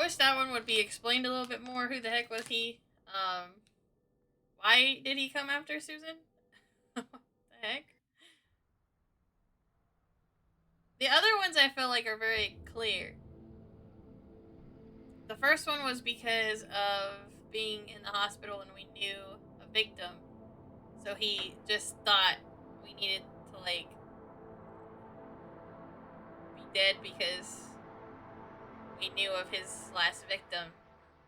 I wish that one would be explained a little bit more. Who the heck was he? Why did he come after Susan? What the heck? The other ones I feel like are very clear. The first one was because of being in the hospital and we knew a victim. So he just thought we needed to, like, be dead because we knew of his last victim.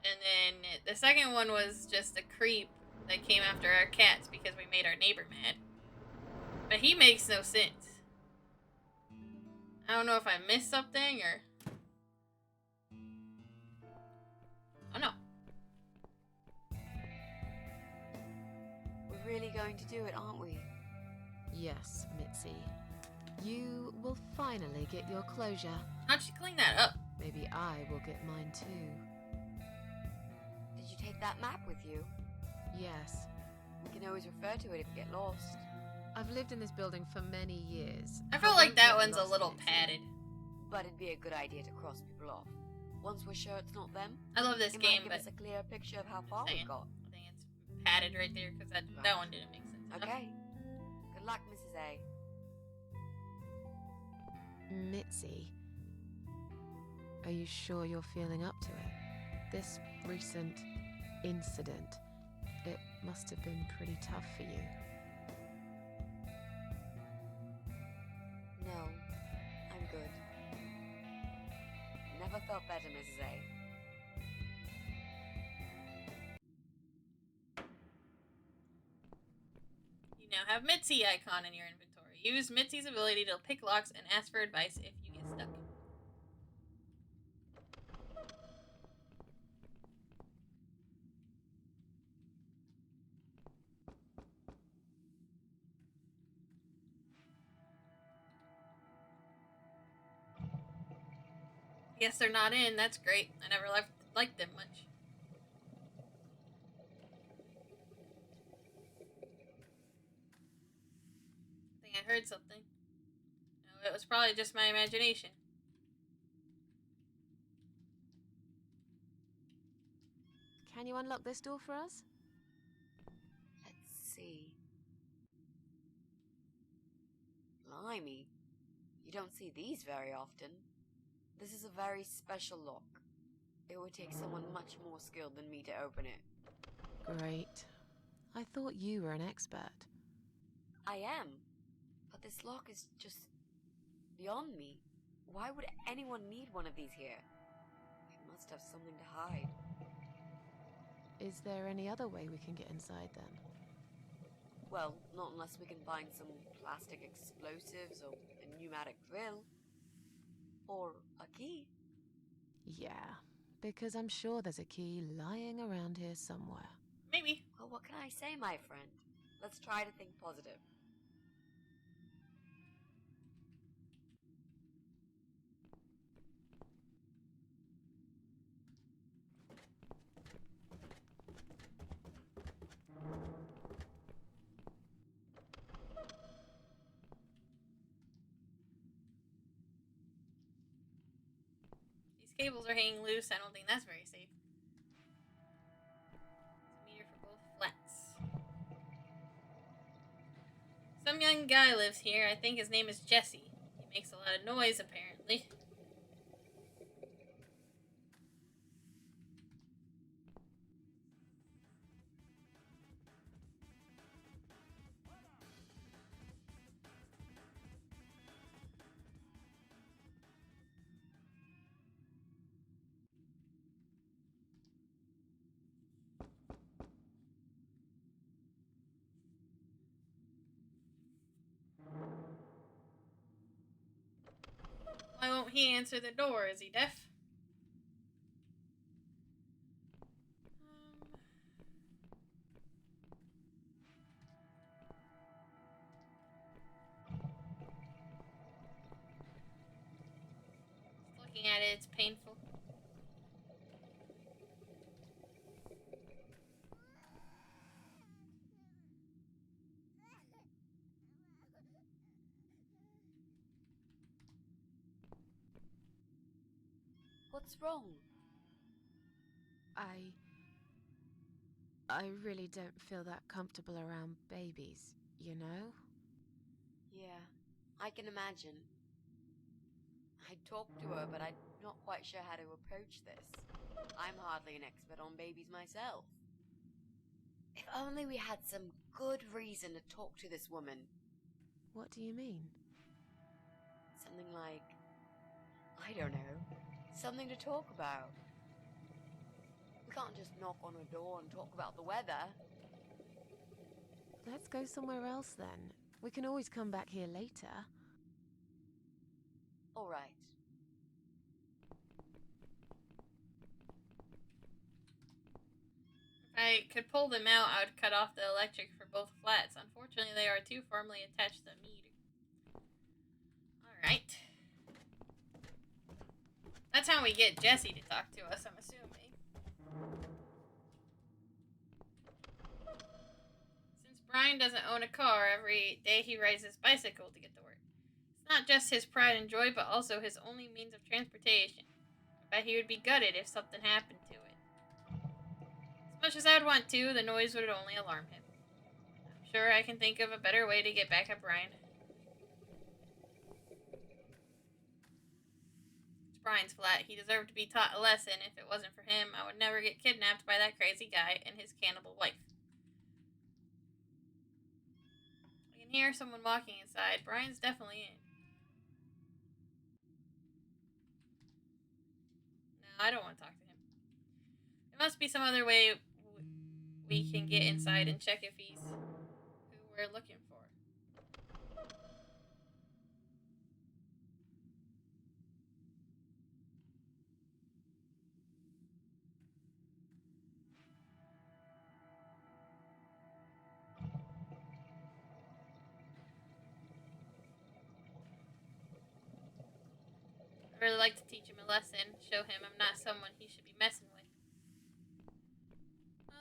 And then the second one was just a creep that came after our cats because we made our neighbor mad. But he makes no sense. I don't know if I missed something or... I don't know. We're really going to do it, aren't we? Yes, Mitzi. You will finally get your closure. How'd she clean that up? Maybe I will get mine too. Did you take that map with you? Yes. We can always refer to it if you get lost. I've lived in this building for many years. I feel like that one's a little padded. But it'd be a good idea to cross people off. Once we're sure it's not them, I love this it game, might give but us a clear picture of how far we've got. I think it's padded right there because that one didn't make sense. Okay. Good luck, Mrs. A. Mitzi, are you sure you're feeling up to it? This recent incident, it must have been pretty tough for you. No, I'm good. Never felt better, Mrs. A. You now have Mitzi icon in your inventory. Use Mitzi's ability to pick locks and ask for advice if you get stuck. Guess they're not in. That's great. I never liked them much. I think I heard something. No, it was probably just my imagination. Can you unlock this door for us? Let's see. Blimey. You don't see these very often. This is a very special lock. It would take someone much more skilled than me to open it. Great. I thought you were an expert. I am. But this lock is just beyond me. Why would anyone need one of these here? I must have something to hide. Is there any other way we can get inside then? Well, not unless we can find some plastic explosives or a pneumatic drill. Or a key. Yeah, because I'm sure there's a key lying around here somewhere. Maybe. Well, what can I say, my friend? Let's try to think positive. These cables are hanging loose. I don't think that's very safe. It's a meter for both flats. Some young guy lives here. I think his name is Jesse. He makes a lot of noise, apparently. Why won't he answer the door? Is he deaf? Just looking at it, it's painful. What's wrong? I really don't feel that comfortable around babies, you know? Yeah, I can imagine. I talked to her, but I'm not quite sure how to approach this. I'm hardly an expert on babies myself. If only we had some good reason to talk to this woman. What do you mean? Something like, I don't know, something to talk about. We can't just knock on her door and talk about the weather. Let's go somewhere else then. We can always come back here later. All right. If I could pull them out, I would cut off the electric for both flats. Unfortunately, they are too firmly attached to the meter. Alright. That's how we get Jesse to talk to us, I'm assuming. Since Brian doesn't own a car, every day he rides his bicycle to get to work. It's not just his pride and joy, but also his only means of transportation. I bet he would be gutted if something happened to it. As much as I would want to, the noise would only alarm him. I'm sure I can think of a better way to get back at Brian. It's Brian's flat. He deserved to be taught a lesson. If it wasn't for him, I would never get kidnapped by that crazy guy and his cannibal wife. I can hear someone walking inside. Brian's definitely in. No, I don't want to talk to him. There must be some other way we can get inside and check if he's who we're looking for. I'd really like to teach him a lesson, show him I'm not someone he should be messing with.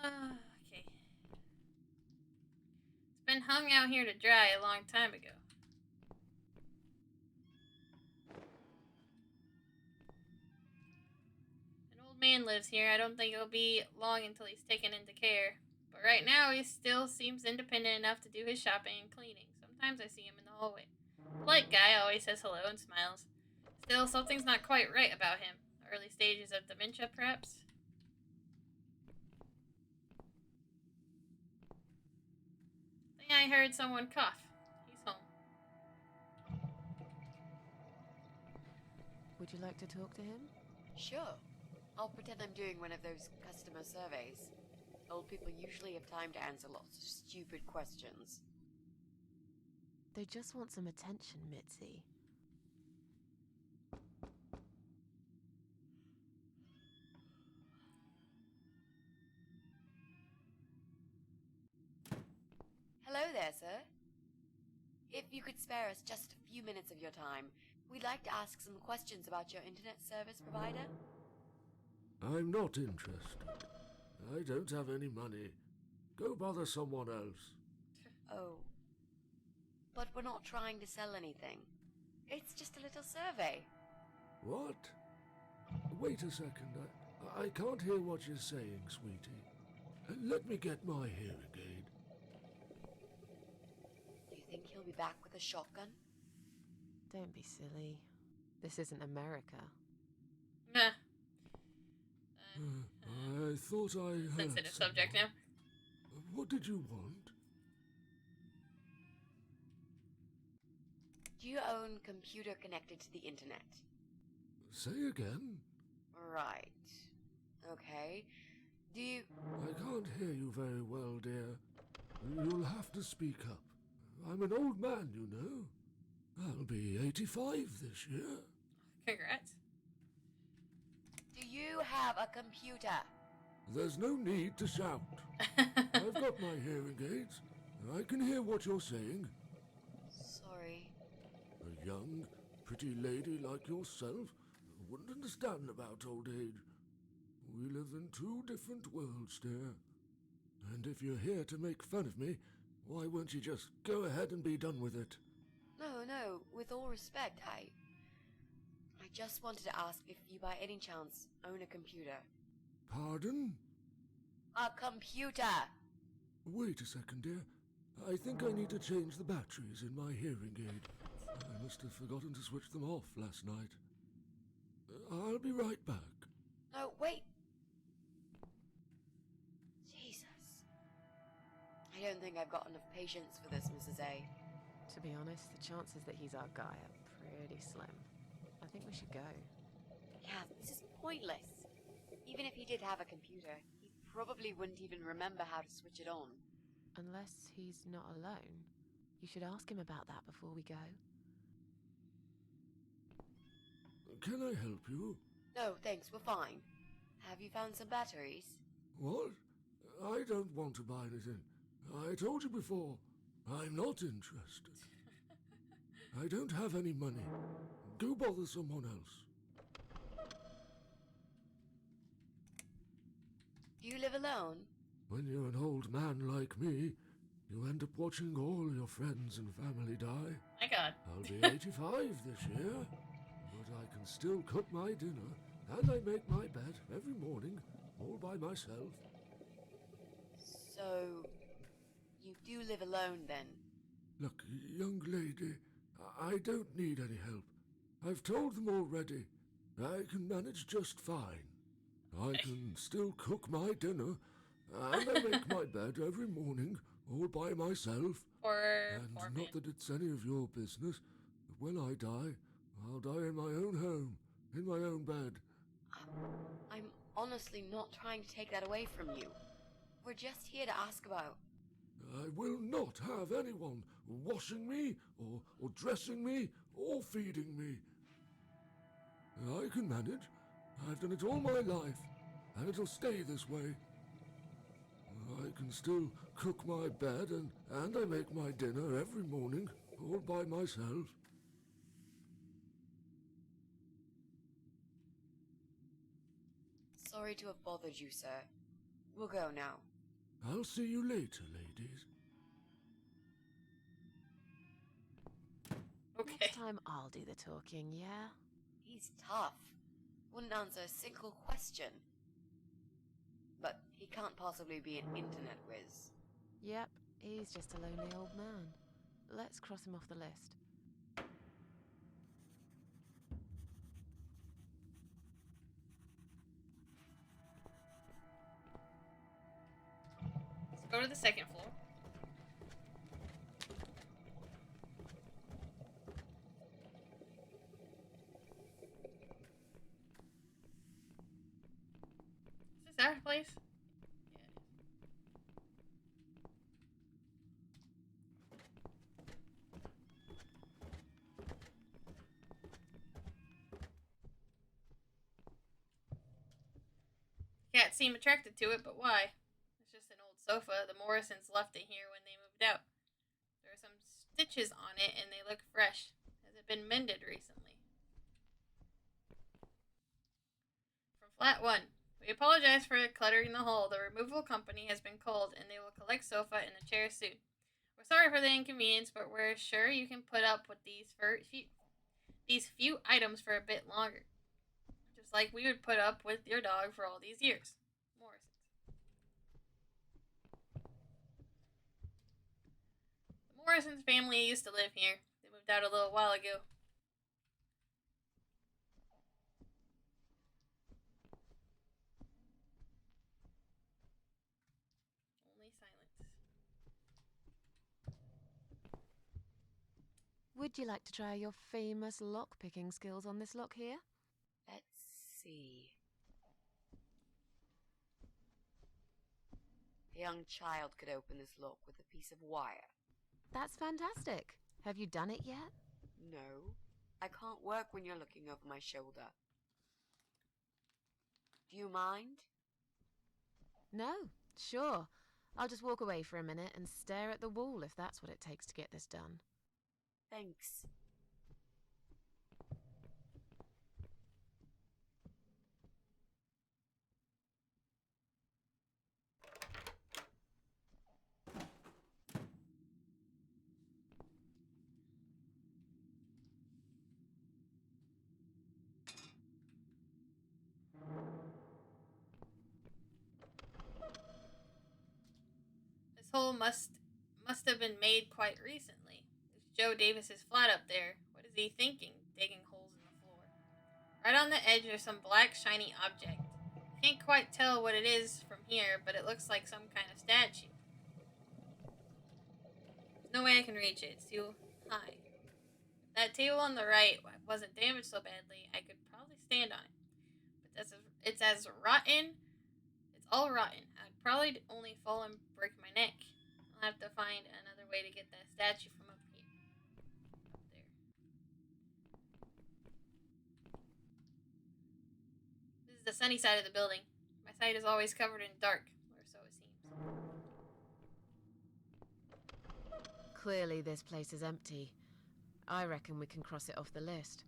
Okay. It's been hung out here to dry a long time ago. An old man lives here. I don't think it'll be long until he's taken into care. But right now, he still seems independent enough to do his shopping and cleaning. Sometimes I see him in the hallway. Polite guy, always says hello and smiles. Still, something's not quite right about him. Early stages of dementia, perhaps? I think I heard someone cough. He's home. Would you like to talk to him? Sure. I'll pretend I'm doing one of those customer surveys. Old people usually have time to answer lots of stupid questions. They just want some attention, Mitzi. Hello there, sir. If you could spare us just a few minutes of your time, we'd like to ask some questions about your internet service provider. I'm not interested. I don't have any money. Go bother someone else. Oh. But we're not trying to sell anything. It's just a little survey. What? Wait a second. I can't hear what you're saying, sweetie. Let me get my hearing aid. Do you think he'll be back with a shotgun? Don't be silly. This isn't America. Nah. I thought I heard Sensitive someone. subject now. What did you want? Do you own computer connected to the internet? Say again? Right. Okay. Do you... I can't hear you very well, dear. You'll have to speak up. I'm an old man, you know. I'll be 85 this year. Congrats. Do you have a computer? There's no need to shout. I've got my hearing aids. I can hear what you're saying. Sorry. A young, pretty lady like yourself wouldn't understand about old age. We live in two different worlds, dear. And if you're here to make fun of me, why won't you just go ahead and be done with it? No, with all respect, I just wanted to ask if you by any chance own a computer. Pardon? A computer! Wait a second, dear. I think I need to change the batteries in my hearing aid. I must have forgotten to switch them off last night. I'll be right back. No, wait! Jesus. I don't think I've got enough patience for this, Mrs. A. To be honest, the chances that he's our guy are pretty slim. I think we should go. Yeah, this is pointless. Even if he did have a computer, he probably wouldn't even remember how to switch it on. Unless he's not alone. You should ask him about that before we go. Can I help you? No, thanks, we're fine. Have you found some batteries? What? I don't want to buy anything. I told you before, I'm not interested. I don't have any money. Go bother someone else. Do you live alone? When you're an old man like me, you end up watching all your friends and family die. My God. I'll be 85 this year, but I can still cook my dinner, and I make my bed every morning, all by myself. So, you do live alone then? Look, young lady, I don't need any help. I've told them already. I can manage just fine. I can still cook my dinner, and I make my bed every morning, all by myself. And Poor not man. that it's any of your business, but when I die, I'll die in my own home, in my own bed. I'm honestly not trying to take that away from you. We're just here to ask about... I will not have anyone washing me, or dressing me, or feeding me. I can manage. I've done it all my life, and it'll stay this way. I can still cook my bed, and I make my dinner every morning, all by myself. Sorry to have bothered you, sir. We'll go now. I'll see you later, ladies. Okay. Next time I'll do the talking, yeah? He's tough. Wouldn't answer a single question. But he can't possibly be an internet whiz. Yep, he's just a lonely old man. Let's cross him off the list. Let's go to the second floor. Is this our place? Yeah, it is. Cats seem attracted to it, but why? It's just an old sofa. The Morrisons left it here when they moved out. There are some stitches on it and they look fresh. Has it been mended recently? From flat 1. We apologize for cluttering the hall. The removal company has been called and they will collect sofa and the chair soon. We're sorry for the inconvenience, but we're sure you can put up with these few items for a bit longer. Just like we would put up with your dog for all these years. Morrisons. The Morrisons family used to live here. They moved out a little while ago. Only silence. Would you like to try your famous lock-picking skills on this lock here? Let's see. A young child could open this lock with a piece of wire. That's fantastic. Have you done it yet? No, I can't work when you're looking over my shoulder. Do you mind? No, sure. I'll just walk away for a minute and stare at the wall if that's what it takes to get this done. Thanks. hole must have been made quite recently. There's Joe Davis's flat up there. What is he thinking, digging holes in the floor? Right on the edge there's some black shiny object. Can't quite tell what it is from here, but it looks like some kind of statue. There's no way I can reach it. It's too high. If that table on the right wasn't damaged so badly, I could probably stand on it. But it's as rotten. It's all rotten. I'd probably only fall and break my neck. I'll have to find another way to get that statue from up here. Up there. This is the sunny side of the building. My side is always covered in dark, or so it seems. Clearly, this place is empty. I reckon we can cross it off the list.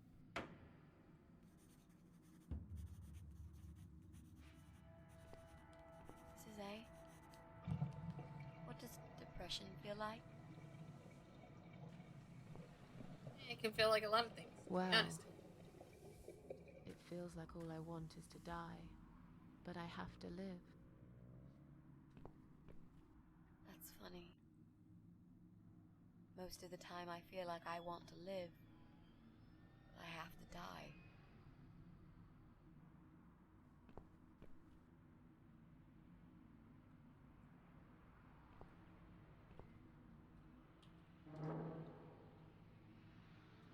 Mrs. A, what does depression feel like? It can feel like a lot of things, to Well, be honest. it feels like all I want is to die, but I have to live. That's funny. Most of the time I feel like I want to live, but I have to die.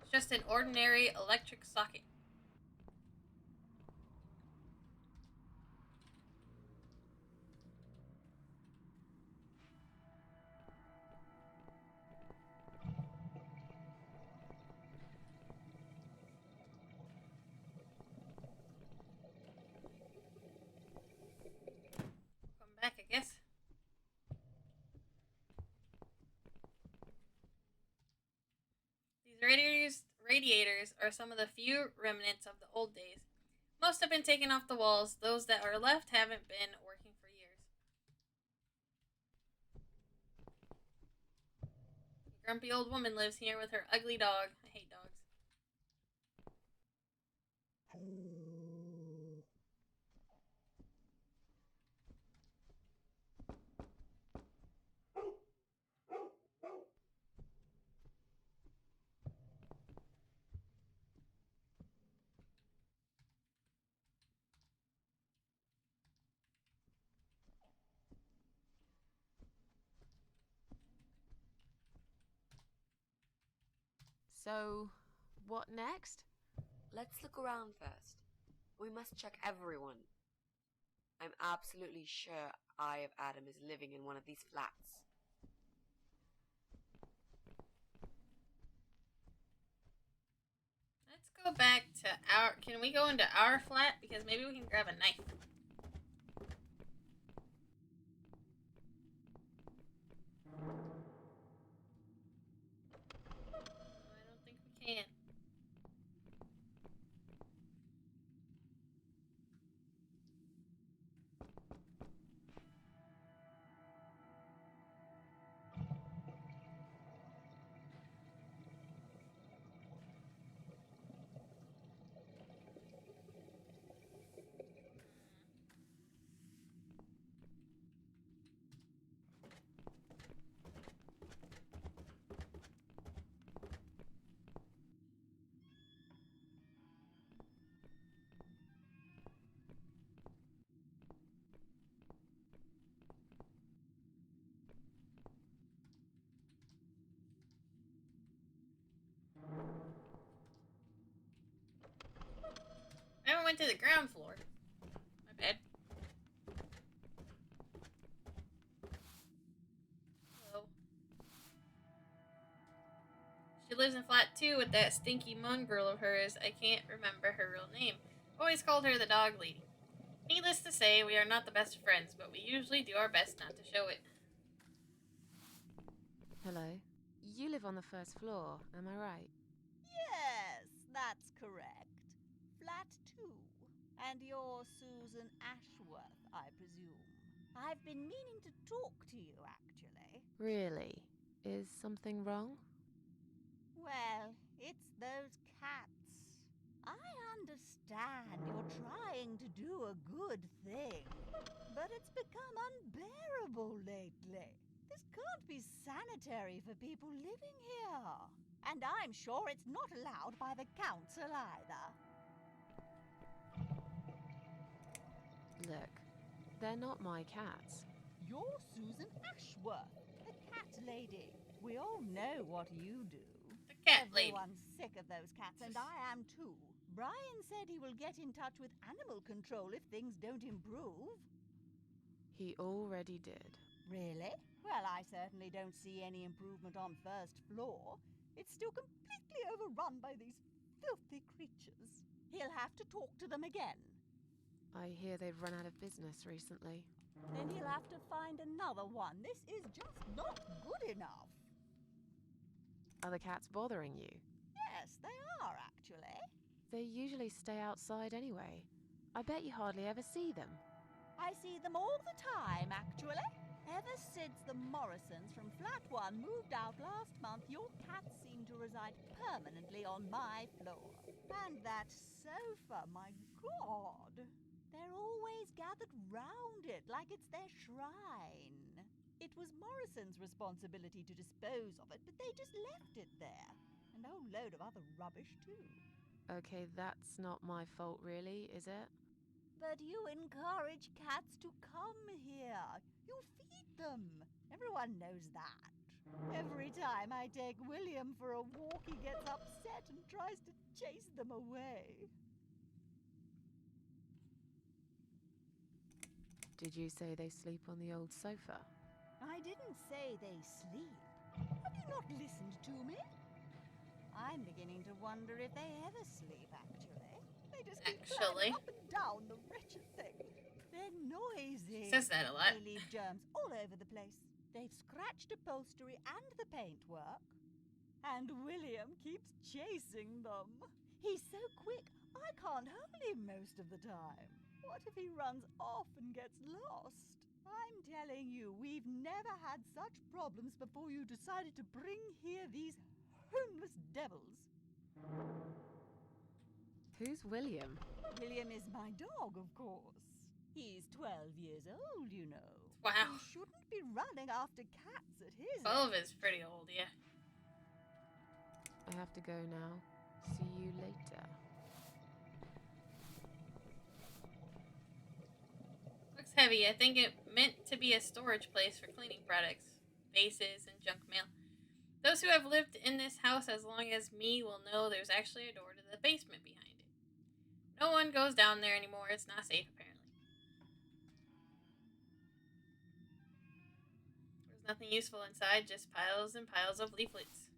It's just an ordinary electric socket. Come back, I guess. These radiators are some of the few remnants of the old days. Most have been taken off the walls. Those that are left haven't been working for years. A grumpy old woman lives here with her ugly dog. I hate dogs. So, what next? Let's look around first. We must check everyone. I'm absolutely sure Eye of Adam is living in one of these flats. Let's go back to our... Can we go into our flat? Because maybe we can grab a knife. I don't think we can. I haven't went to the ground floor. My bad. Hello. She lives in flat 2 with that stinky mongrel of hers. I can't remember her real name. Always called her the dog lady. Needless to say, we are not the best friends, but we usually do our best not to show it. Hello. You live on the first floor, am I right? Yes, that's correct. Flat 2. And you're Susan Ashworth, I presume. I've been meaning to talk to you, actually. Really? Is something wrong? Well, it's those cats. I understand you're trying to do a good thing, but it's become unbearable lately. This can't be sanitary for people living here. And I'm sure it's not allowed by the council either. Look, they're not my cats. You're Susan Ashworth, the cat lady. We all know what you do. The cat lady. Everyone's sick of those cats, and I am too. Brian said he will get in touch with animal control if things don't improve. He already did. Really? Well, I certainly don't see any improvement on first floor. It's still completely overrun by these filthy creatures. He'll have to talk to them again. I hear they've run out of business recently. Then he'll have to find another one. This is just not good enough. Are the cats bothering you? Yes, they are, actually. They usually stay outside anyway. I bet you hardly ever see them. I see them all the time, actually. Ever since the Morrisons from Flat 1 moved out last month, your cats seem to reside permanently on my floor. And that sofa, my God! They're always gathered round it like it's their shrine. It was Morrison's responsibility to dispose of it, but they just left it there. And a whole load of other rubbish, too. Okay, that's not my fault really, is it? But you encourage cats to come here. You feed them. Everyone knows that. Every time I take William for a walk, he gets upset and tries to chase them away. Did you say they sleep on the old sofa? I didn't say they sleep. Have you not listened to me? I'm beginning to wonder if they ever sleep, actually. They just keep climbing up and down, the wretched thing. They're noisy. Says that a lot. They leave germs all over the place. They've scratched upholstery and the paintwork. And William keeps chasing them. He's so quick, I can't hold him most of the time. What if he runs off and gets lost? I'm telling you, we've never had such problems before you decided to bring here these homeless devils. Who's William? William is my dog, of course. He's 12 years old, you know. Wow. He shouldn't be running after cats at his 12 age. is pretty old, yeah. I have to go now. See you later. Looks heavy. I think it meant to be a storage place for cleaning products, vases, and junk mail. Those who have lived in this house as long as me will know there's actually a door to the basement behind it. No one goes down there anymore. It's not safe, apparently. There's nothing useful inside, just piles and piles of leaflets.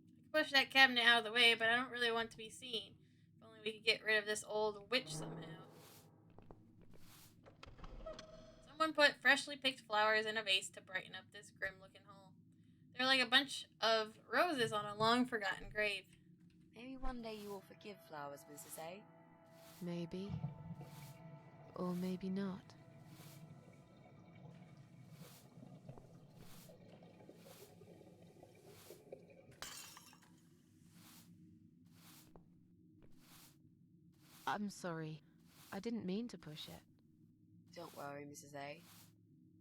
I could push that cabinet out of the way, but I don't really want to be seen. If only we could get rid of this old witch somehow. Someone put freshly picked flowers in a vase to brighten up this grim-looking hall. They're like a bunch of roses on a long-forgotten grave. Maybe one day you will forgive flowers, Mrs. A. Maybe. Or maybe not. I'm sorry. I didn't mean to push it. Don't worry, Mrs. A.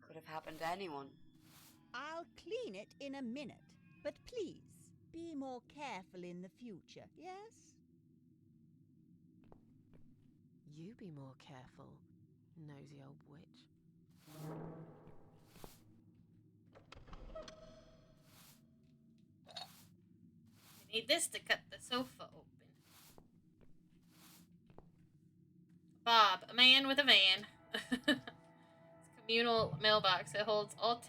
Could have happened to anyone. I'll clean it in a minute. But please, be more careful in the future, yes? You be more careful, nosy old witch. I need this to cut the sofa open. Bob, a man with a van. It's a communal mailbox. It holds all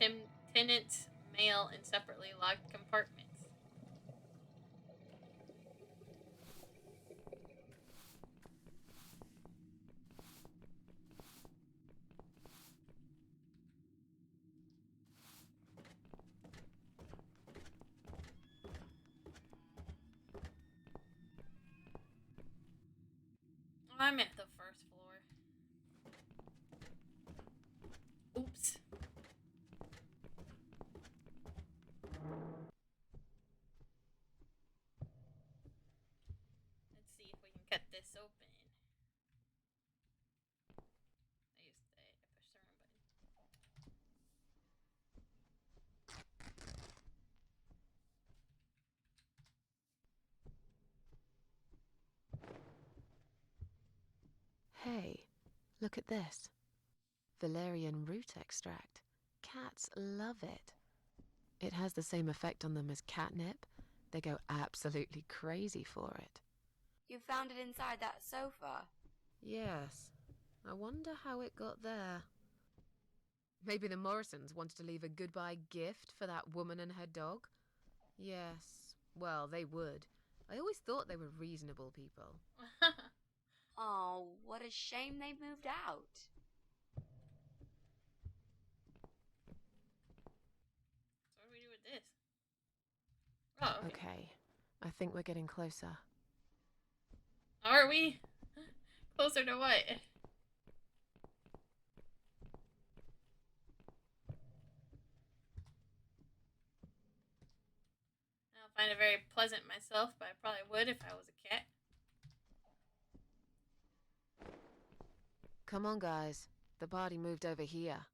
tenants' mail in separately locked compartments. I'm at the first floor. Oops. Let's see if we can cut this open. I pushed the wrong button. Look at this. Valerian root extract. Cats love it. It has the same effect on them as catnip. They go absolutely crazy for it. You found it inside that sofa? Yes. I wonder how it got there. Maybe the Morrisons wanted to leave a goodbye gift for that woman and her dog? Yes. Well, they would. I always thought they were reasonable people. Oh, what a shame they moved out. So what do we do with this? Oh, okay. Okay. I think we're getting closer. Are we? Closer to what? I don't find it very pleasant myself, but I probably would if I was a cat. Come on, guys. The party moved over here.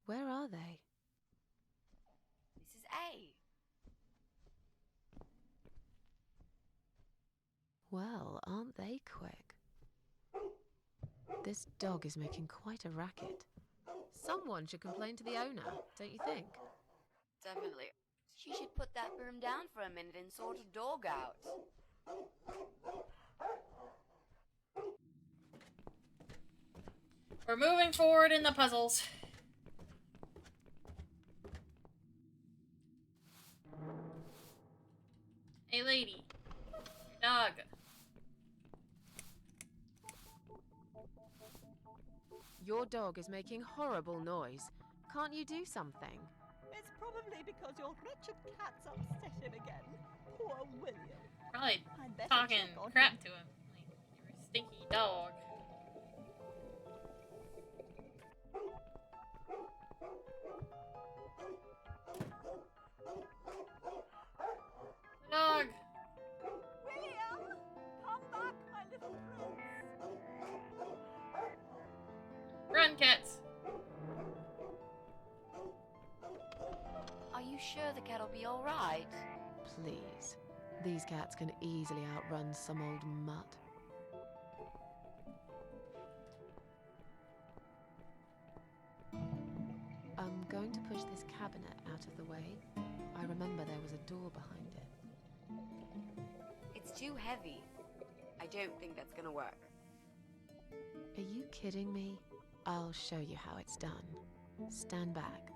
Where are they? This is A. Well, aren't they quick? This dog is making quite a racket. Someone should complain to the owner, don't you think? Definitely. She should put that broom down for a minute and sort a dog out. We're moving forward in the puzzles. Hey, lady. Your dog. Your dog is making horrible noise. Can't you do something? It's probably because your wretched cat's upset him again. Poor William. Probably I'd better talking check on crap him. to him. Like, you're a stinky dog. Dog! William! Come back, my little prince! Run, cats! Are you sure the cat'll be alright? Please. These cats can easily outrun some old mutt. I'm going to push this cabinet out of the way. I remember there was a door behind it. It's too heavy. I don't think that's gonna work. Are you kidding me? I'll show you how it's done. Stand back.